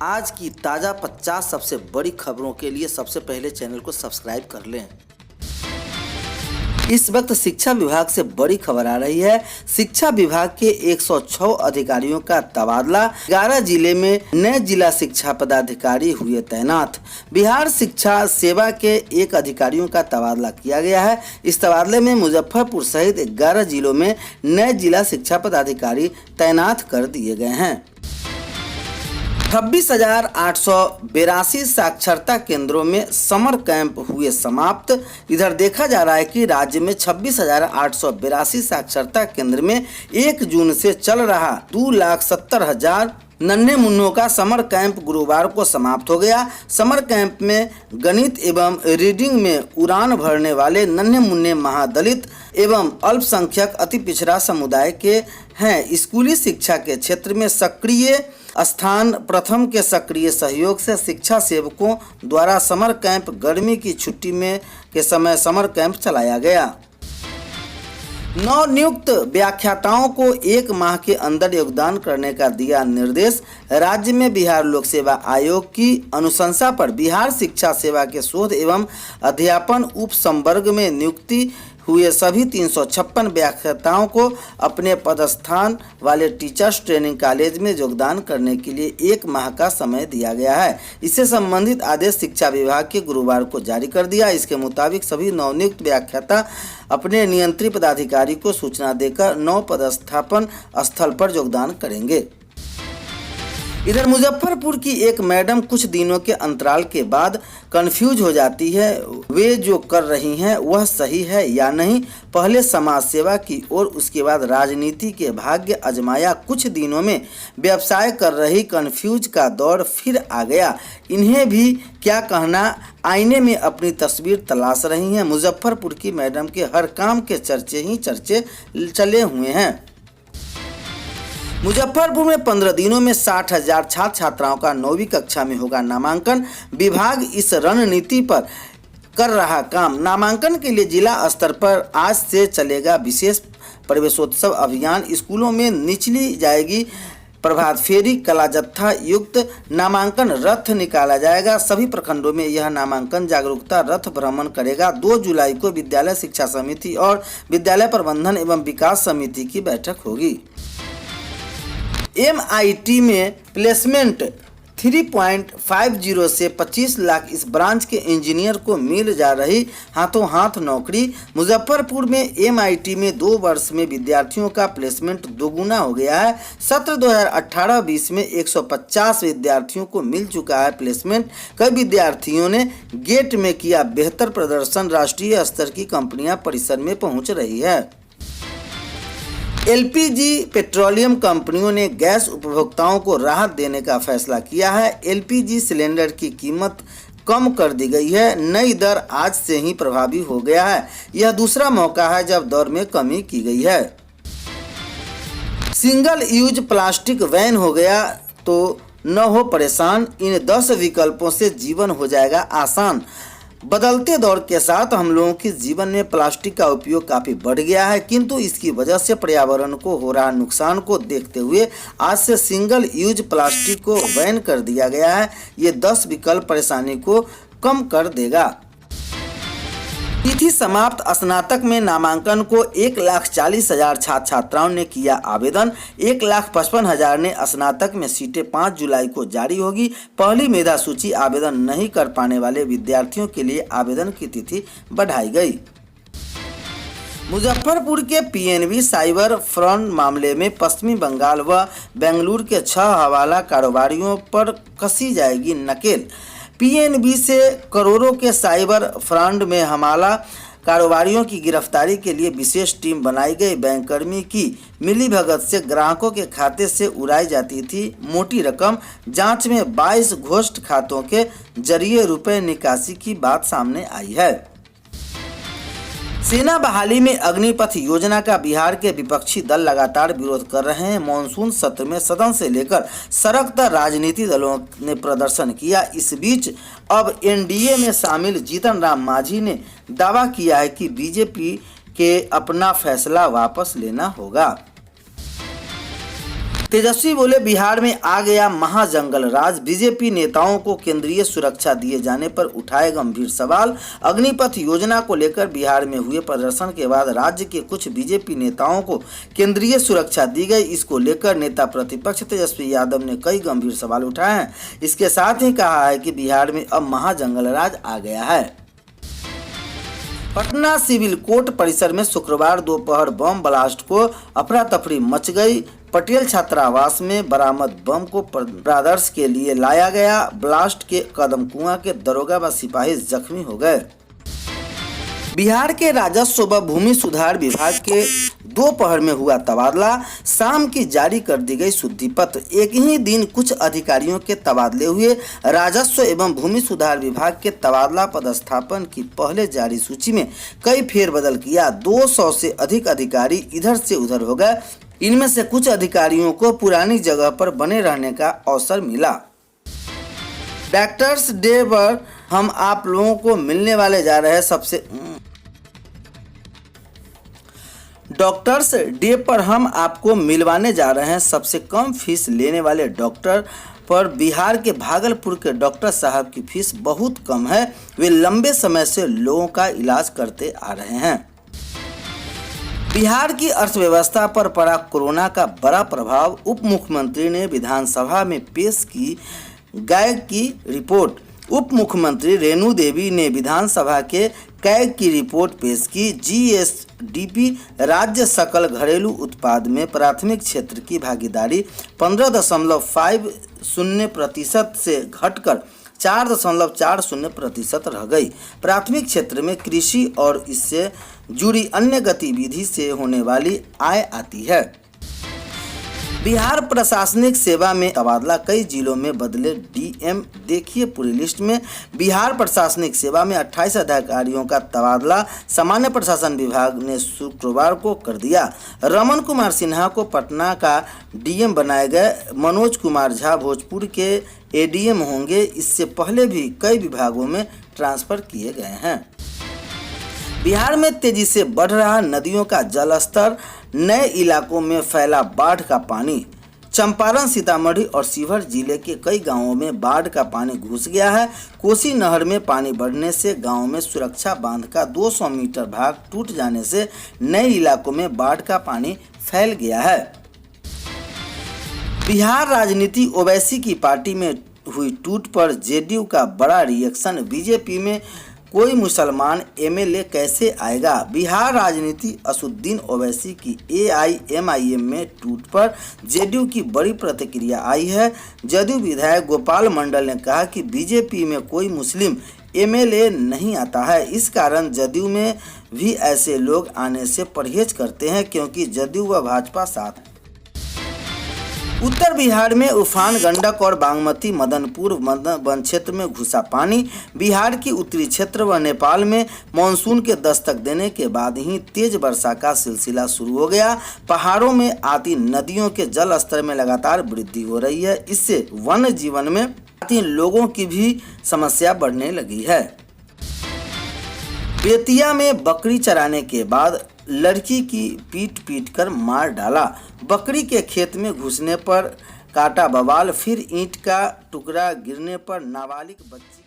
आज की ताज़ा 50 सबसे बड़ी खबरों के लिए सबसे पहले चैनल को सब्सक्राइब कर लें। इस वक्त शिक्षा विभाग से बड़ी खबर आ रही है। शिक्षा विभाग के 106 अधिकारियों का तबादला। 11 जिले में नए जिला शिक्षा पदाधिकारी हुए तैनात। बिहार शिक्षा सेवा के 1 अधिकारियों का तबादला किया गया है। इस तबादले में मुजफ्फरपुर सहित 11 जिलों में नए जिला शिक्षा पदाधिकारी तैनात कर दिए गए हैं। 26,882 साक्षरता केंद्रों में समर कैंप हुए समाप्त। इधर देखा जा रहा है कि राज्य में 26,882 साक्षरता केंद्र में 1 जून से चल रहा 2,70,000 नन्हे मुन्नों का समर कैंप गुरुवार को समाप्त हो गया। समर कैंप में गणित एवं रीडिंग में उड़ान भरने वाले नन्हे मुन्ने महादलित एवं अल्पसंख्यक अति पिछड़ा समुदाय के हैं। स्कूली शिक्षा के क्षेत्र में सक्रिय स्थान प्रथम के सक्रिय सहयोग से शिक्षा सेवकों द्वारा समर कैंप गर्मी की छुट्टी में के समय समर कैंप चलाया गया। नवनियुक्त व्याख्याताओं को 1 माह के अंदर योगदान करने का दिया निर्देश। राज्य में बिहार लोक सेवा आयोग की अनुशंसा पर बिहार शिक्षा सेवा के शोध एवं अध्यापन उप संवर्ग में नियुक्ति हुए सभी 356 व्याख्याताओं को अपने पदस्थान वाले टीचर्स ट्रेनिंग कॉलेज में योगदान करने के लिए 1 माह का समय दिया गया है। इससे संबंधित आदेश शिक्षा विभाग के गुरुवार को जारी कर दिया। इसके मुताबिक सभी नवनियुक्त व्याख्याता अपने नियंत्री पदाधिकारी को सूचना देकर नव पदस्थापन स्थल पर योगदान करेंगे। इधर मुजफ्फरपुर की एक मैडम कुछ दिनों के अंतराल के बाद कंफ्यूज हो जाती है, वे जो कर रही हैं वह सही है या नहीं। पहले समाज सेवा की और उसके बाद राजनीति के भाग्य आजमाया। कुछ दिनों में व्यवसाय कर रही कंफ्यूज का दौर फिर आ गया। इन्हें भी क्या कहना, आईने में अपनी तस्वीर तलाश रही हैं। मुजफ्फरपुर की मैडम के हर काम के चर्चे ही चर्चे चले हुए हैं। मुजफ्फरपुर में 15 दिनों में 60,000 छात्र छात्राओं का 9वीं कक्षा में होगा नामांकन। विभाग इस रणनीति पर कर रहा काम। नामांकन के लिए जिला स्तर पर आज से चलेगा विशेष प्रवेशोत्सव अभियान। स्कूलों में निचली जाएगी प्रभात फेरी, कला जत्था युक्त नामांकन रथ निकाला जाएगा। सभी प्रखंडों में यह नामांकन जागरूकता रथ भ्रमण करेगा। 2 जुलाई को विद्यालय शिक्षा समिति और विद्यालय प्रबंधन एवं विकास समिति की बैठक होगी। MIT में प्लेसमेंट 3.50 से 25 लाख इस ब्रांच के इंजीनियर को मिल जा रही हाथों हाथ नौकरी। मुजफ्फरपुर में MIT में 2 वर्ष में विद्यार्थियों का प्लेसमेंट दोगुना हो गया है। सत्र 2018-20 में 150 विद्यार्थियों को मिल चुका है प्लेसमेंट। कई विद्यार्थियों ने गेट में किया बेहतर प्रदर्शन। राष्ट्रीय स्तर की कंपनियां परिसर में पहुंच रही है। LPG पेट्रोलियम कंपनियों ने गैस उपभोक्ताओं को राहत देने का फैसला किया है। LPG सिलेंडर की कीमत कम कर दी गई है। नई दर आज से ही प्रभावी हो गया है। यह दूसरा मौका है जब दर में कमी की गई है। सिंगल यूज प्लास्टिक बैन हो गया तो न हो परेशान। इन 10 विकल्पों से जीवन हो जाएगा आसान। बदलते दौर के साथ हम लोगों के जीवन में प्लास्टिक का उपयोग काफ़ी बढ़ गया है, किंतु इसकी वजह से पर्यावरण को हो रहा नुकसान को देखते हुए आज से सिंगल यूज प्लास्टिक को बैन कर दिया गया है। ये 10 विकल्प परेशानी को कम कर देगा। तिथि समाप्त। स्नातक में नामांकन को 1,40,000 छात्र छात्राओं ने किया आवेदन। 1,55,000 ने स्नातक में सीटें 5 जुलाई को जारी होगी। पहली मेधा सूची आवेदन नहीं कर पाने वाले विद्यार्थियों के लिए आवेदन की तिथि बढ़ाई गई। मुजफ्फरपुर के PNB साइबर फ्रॉड मामले में पश्चिमी बंगाल व बेंगलुरु के 6 हवाला कारोबारियों पर कसी जाएगी नकेल। PNB से करोड़ों के साइबर फ्रॉड में हवाला कारोबारियों की गिरफ्तारी के लिए विशेष टीम बनाई गई। बैंककर्मी की मिलीभगत से ग्राहकों के खाते से उड़ाई जाती थी मोटी रकम। जांच में 22 घोस्ट खातों के जरिए रुपए निकासी की बात सामने आई है। सेना बहाली में अग्निपथ योजना का बिहार के विपक्षी दल लगातार विरोध कर रहे हैं। मॉनसून सत्र में सदन से लेकर सड़क तक राजनीतिक दलों ने प्रदर्शन किया। इस बीच अब NDA में शामिल जीतन राम मांझी ने दावा किया है कि BJP के अपना फैसला वापस लेना होगा। तेजस्वी बोले, बिहार में आ गया महाजंगल राज। बीजेपी नेताओं को केंद्रीय सुरक्षा दिए जाने पर उठाए गंभीर सवाल। अग्निपथ योजना को लेकर बिहार में हुए प्रदर्शन के बाद राज्य के कुछ बीजेपी नेताओं को केंद्रीय सुरक्षा दी गई। इसको लेकर नेता प्रतिपक्ष तेजस्वी यादव ने कई गंभीर सवाल उठाए हैं। इसके साथ ही कहा है कि बिहार में अब महाजंगल राज आ गया है। पटना सिविल कोर्ट परिसर में शुक्रवार दोपहर बम ब्लास्ट को अफरा तफरी मच गई। पटेल छात्रावास में बरामद बम को परामर्श के लिए लाया गया। ब्लास्ट के कदम कुआं के दरोगा व सिपाही जख्मी हो गए। बिहार के राजस्व व भूमि सुधार विभाग के दोपहर में हुआ तबादला। शाम की जारी कर दी गई शुद्धि पत्र। एक ही दिन कुछ अधिकारियों के तबादले हुए। राजस्व एवं भूमि सुधार विभाग के तबादला पदस्थापन की पहले जारी सूची में कई फेरबदल किया। 200 से अधिक अधिकारी इधर से उधर हो गए। इनमें से कुछ अधिकारियों को पुरानी जगह पर बने रहने का अवसर मिला। डॉक्टर्स डे पर हम आप लोगों को मिलने वाले जा रहे सबसे डॉक्टर्स डे पर हम आपको मिलवाने जा रहे हैं सबसे कम फीस लेने वाले डॉक्टर पर। बिहार के भागलपुर के डॉक्टर साहब की फीस बहुत कम है। वे लंबे समय से लोगों का इलाज करते आ रहे हैं। बिहार की अर्थव्यवस्था पर पड़ा कोरोना का बड़ा प्रभाव। उप मुख्यमंत्री ने विधानसभा में पेश की कैग की रिपोर्ट। उप मुख्यमंत्री रेणु देवी ने विधानसभा के कैग की रिपोर्ट पेश की। जीएसडीपी राज्य सकल घरेलू उत्पाद में प्राथमिक क्षेत्र की भागीदारी 15.50% से घटकर 4.40% रह गई। प्राथमिक क्षेत्र में कृषि और इससे जुड़ी अन्य गतिविधि से होने वाली आय आती है। बिहार प्रशासनिक सेवा में तबादला। कई जिलों में बदले डीएम। देखिए पूरी लिस्ट में। बिहार प्रशासनिक सेवा में 28 अधिकारियों का तबादला सामान्य प्रशासन विभाग ने शुक्रवार को कर दिया। रमन कुमार सिन्हा को पटना का डीएम बनाए गए। मनोज कुमार झा भोजपुर के एडीएम होंगे। इससे पहले भी कई विभागों में ट्रांसफर किए गए हैं। बिहार में तेजी से बढ़ रहा नदियों का जलस्तर। नए इलाकों में फैला बाढ़ का पानी। चंपारण, सीतामढ़ी और शिवहर जिले के कई गांवों में बाढ़ का पानी घुस गया है। कोसी नहर में पानी बढ़ने से गांव में सुरक्षा बांध का 200 मीटर भाग टूट जाने से नए इलाकों में बाढ़ का पानी फैल गया है। बिहार राजनीति। ओवैसी की पार्टी में हुई टूट पर जेडीयू का बड़ा रिएक्शन। बीजेपी में कोई मुसलमान एमएलए कैसे आएगा। बिहार राजनीति। असुद्दीन ओवैसी की एआईएमआईएम में टूट पर जेडीयू की बड़ी प्रतिक्रिया आई है। जदयू विधायक गोपाल मंडल ने कहा कि बीजेपी में कोई मुस्लिम एमएलए नहीं आता है। इस कारण जदयू में भी ऐसे लोग आने से परहेज करते हैं क्योंकि जदयू व भाजपा साथ है। उत्तर बिहार में उफान। गंडक और बागमती मदनपुर वन क्षेत्र में घुसा पानी। बिहार की उत्तरी क्षेत्र व नेपाल में मानसून के दस्तक देने के बाद ही तेज वर्षा का सिलसिला शुरू हो गया। पहाड़ों में आती नदियों के जल स्तर में लगातार वृद्धि हो रही है। इससे वन्य जीवन में आती लोगों की भी समस्या बढ़ने लगी है। बेतिया में बकरी चराने के बाद लड़की की पीट कर मार डाला। बकरी के खेत में घुसने पर काटा बवाल। फिर ईंट का टुकड़ा गिरने पर नाबालिग बच्ची